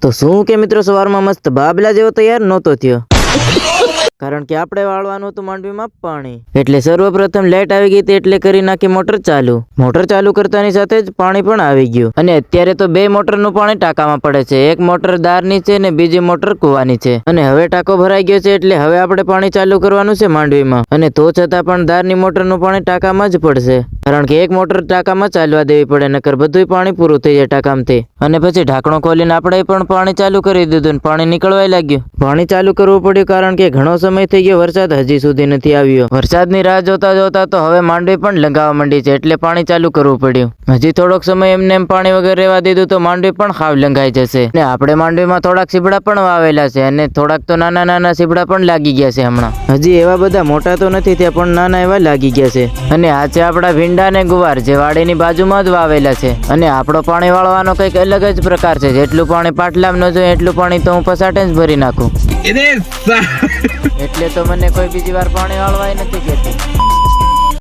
તો શું કે મિત્રો સવારમાં મસ્ત બાબલા જેવો તૈયાર નહોતો થયો, કારણ કે આપણે વાળવાનું હતું માંડવીમાં પાણી. એટલે સર્વપ્રથમ લાઈટ આવી ગઈ હતી એટલે કરી નાખી મોટર ચાલુ. મોટર ચાલુ કરતાની સાથે જ પાણી પણ આવી ગયું. અને અત્યારે તો બે મોટરનું પાણી ટાંકામાં પડે છે. એક મોટર દારની છે ને બીજી મોટર કુવાની છે. અને હવે ટાંકો ભરાઈ ગયો છે એટલે હવે આપણે પાણી ચાલુ કરવાનું છે માંડવીમાં. અને તો છતાં પણ દારની મોટરનું પાણી ટાંકામાં જ પડશે, કારણ કે એક મોટર ટાંકામાં ચાલવા દેવી પડે, નકર બધું પાણી પૂરું થઈ જાય ટાંકામાંથી. અને પછી ઢાંકણું ખોલીને આપણે પણ પાણી ચાલુ કરી દીધું ને પાણી નીકળવા લાગ્યું. પાણી ચાલુ કરવું પડ્યું કારણ કે ઘણો સમય થઈ ગયો, વરસાદ હજી સુધી નથી આવ્યો. વરસાદની રાહ જોતા જોતા તો હવે માંડવી પણ લંગાવા માંડી છે એટલે પાણી ચાલુ કરવું પડ્યું. હજી થોડોક સમય એમને એમ પાણી વગર રહેવા દીધું તો માંડવી પણ ખાવ લંગાઈ જશે. ને આપણે માંડવીમાં થોડાક સીબડા પણ વાવેલા છે અને થોડાક તો નાના નાના સીબડા પણ લાગી ગયા છે હમણાં. હજી એવા બધા મોટા તો નથી ત્યાં, પણ નાના એવા લાગી ગયા છે. અને આ છે આપણા ભીંડા ને ગુવાર, જે વાડીની બાજુમાં જ વાવેલા છે. અને આપણો પાણી વાળવાનો કંઈક અલગ જ પ્રકાર છે. જેટલું પાણી પાટલામાં ન જોઈએ એટલું પાણી તો હું પસાટે જ ભરી નાખું. એટલે તો મને કોઈ બીજી વાર પાણી વાળવાય નથી કહેતી.